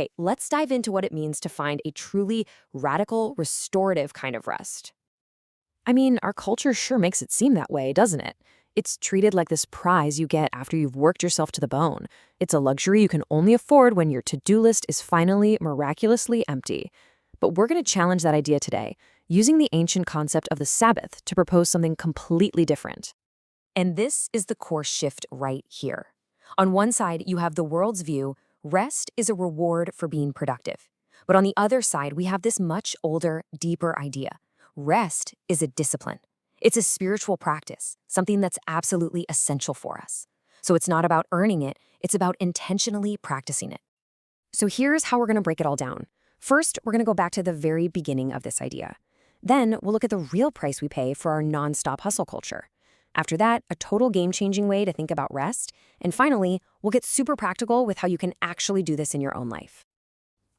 Okay, let's dive into what it means to find a truly radical, restorative kind of rest. I mean, our culture sure makes it seem that way, doesn't it? It's treated like this prize you get after you've worked yourself to the bone. It's a luxury you can only afford when your to-do list is finally miraculously empty. But we're going to challenge that idea today, using the ancient concept of the Sabbath to propose something completely different. And this is the core shift right here. On one side, you have the world's view, rest is a reward for being productive. But on the other side, we have this much older, deeper idea. Rest is a discipline. It's a spiritual practice, something that's absolutely essential for us. So it's not about earning it, it's about intentionally practicing it. So here's how we're going to break it all down. First, we're going to go back to the very beginning of this idea. Then we'll look at the real price we pay for our nonstop hustle culture. After that, a total game-changing way to think about rest. And finally, we'll get super practical with how you can actually do this in your own life.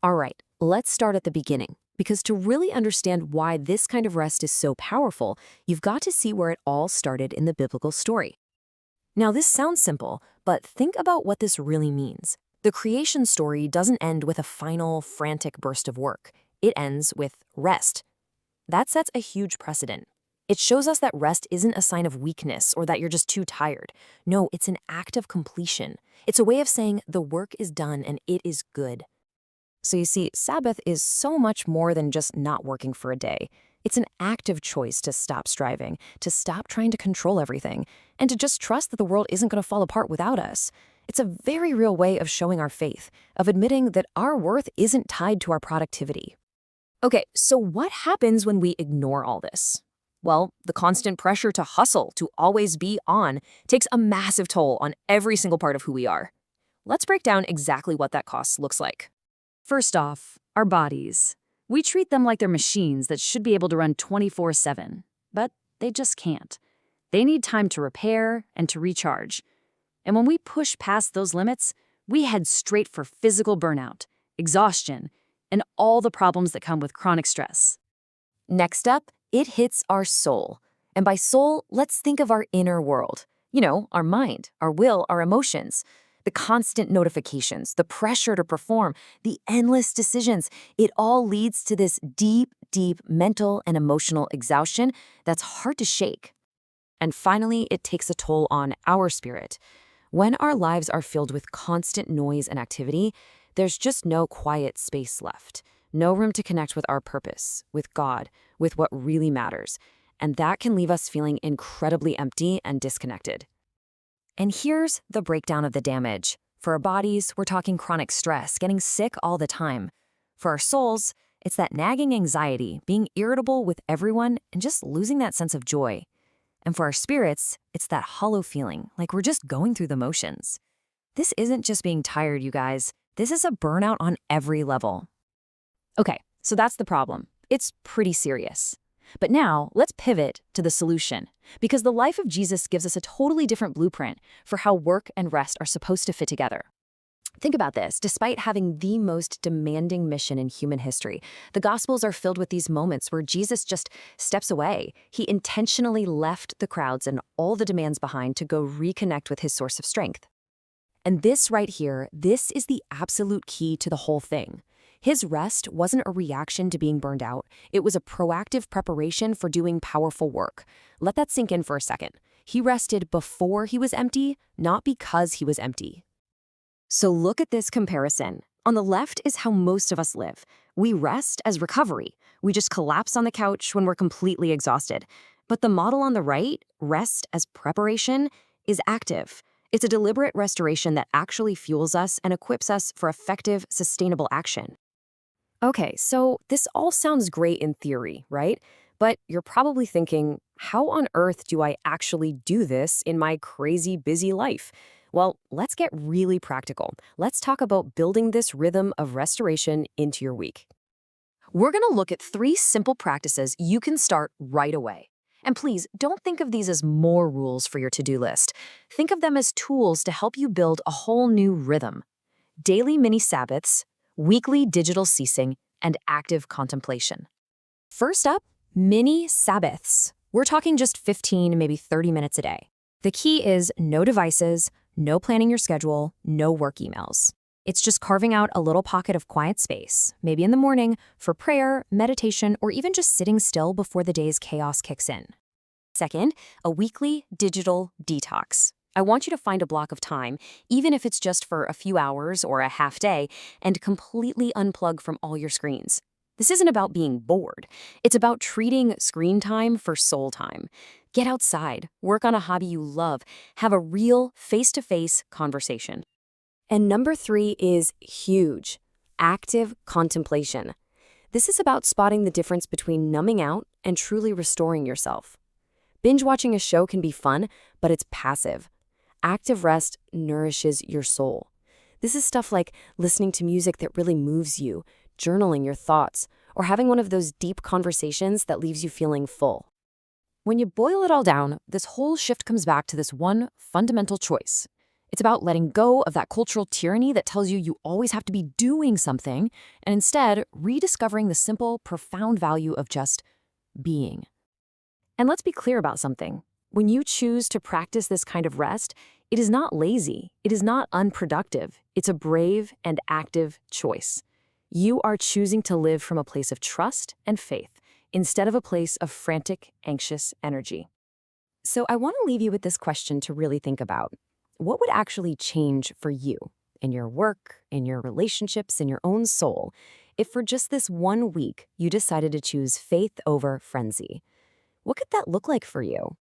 All right, let's start at the beginning. Because to really understand why this kind of rest is so powerful, you've got to see where it all started in the biblical story. Now, this sounds simple, but think about what this really means. The creation story doesn't end with a final, frantic burst of work. It ends with rest. That sets a huge precedent. It shows us that rest isn't a sign of weakness or that you're just too tired. No, it's an act of completion. It's a way of saying the work is done and it is good. So you see, Sabbath is so much more than just not working for a day. It's an active choice to stop striving, to stop trying to control everything, and to just trust that the world isn't going to fall apart without us. It's a very real way of showing our faith, of admitting that our worth isn't tied to our productivity. Okay, so what happens when we ignore all this? Well, the constant pressure to hustle, to always be on, takes a massive toll on every single part of who we are. Let's break down exactly what that cost looks like. First off, our bodies. We treat them like they're machines that should be able to run 24/7, but they just can't. They need time to repair and to recharge. And when we push past those limits, we head straight for physical burnout, exhaustion, and all the problems that come with chronic stress. Next up, it hits our soul. And by soul, let's think of our inner world. You know, our mind, our will, our emotions. The constant notifications, the pressure to perform, the endless decisions, it all leads to this deep, deep mental and emotional exhaustion that's hard to shake. And finally, it takes a toll on our spirit. When our lives are filled with constant noise and activity, there's just no quiet space left, no room to connect with our purpose, with God, with what really matters. And that can leave us feeling incredibly empty and disconnected. And here's the breakdown of the damage. For our bodies, we're talking chronic stress, getting sick all the time. For our souls, it's that nagging anxiety, being irritable with everyone, and just losing that sense of joy. And for our spirits, it's that hollow feeling, like we're just going through the motions. This isn't just being tired, you guys. This is a burnout on every level. Okay, so that's the problem. It's pretty serious. But now, let's pivot to the solution, because the life of Jesus gives us a totally different blueprint for how work and rest are supposed to fit together. Think about this. Despite having the most demanding mission in human history, the Gospels are filled with these moments where Jesus just steps away. He intentionally left the crowds and all the demands behind to go reconnect with his source of strength. And this right here, this is the absolute key to the whole thing. His rest wasn't a reaction to being burned out. It was a proactive preparation for doing powerful work. Let that sink in for a second. He rested before he was empty, not because he was empty. So look at this comparison. On the left is how most of us live. We rest as recovery. We just collapse on the couch when we're completely exhausted. But the model on the right, rest as preparation, is active. It's a deliberate restoration that actually fuels us and equips us for effective, sustainable action. Okay, so this all sounds great in theory, right? But you're probably thinking, how on earth do I actually do this in my crazy busy life? Well, let's get really practical. Let's talk about building this rhythm of restoration into your week. We're going to look at 3 simple practices you can start right away. And please, don't think of these as more rules for your to-do list. Think of them as tools to help you build a whole new rhythm. Daily mini Sabbaths, weekly digital ceasing, and active contemplation. First up, mini Sabbaths. We're talking just 15, maybe 30 minutes a day. The key is no devices, no planning your schedule, no work emails. It's just carving out a little pocket of quiet space, maybe in the morning, for prayer, meditation, or even just sitting still before the day's chaos kicks in. Second, a weekly digital detox. I want you to find a block of time, even if it's just for a few hours or a half day, and completely unplug from all your screens. This isn't about being bored. It's about treating screen time for soul time. Get outside, work on a hobby you love, have a real face-to-face conversation. And number 3 is huge: active contemplation. This is about spotting the difference between numbing out and truly restoring yourself. Binge watching a show can be fun, but it's passive. Active rest nourishes your soul. This is stuff like listening to music that really moves you, journaling your thoughts, or having one of those deep conversations that leaves you feeling full. When you boil it all down, this whole shift comes back to this one fundamental choice. It's about letting go of that cultural tyranny that tells you you always have to be doing something, and instead rediscovering the simple, profound value of just being. And let's be clear about something. When you choose to practice this kind of rest, it is not lazy. It is not unproductive. It's a brave and active choice. You are choosing to live from a place of trust and faith instead of a place of frantic, anxious energy. So I want to leave you with this question to really think about. What would actually change for you in your work, in your relationships, in your own soul, if for just this 1 week you decided to choose faith over frenzy? What could that look like for you?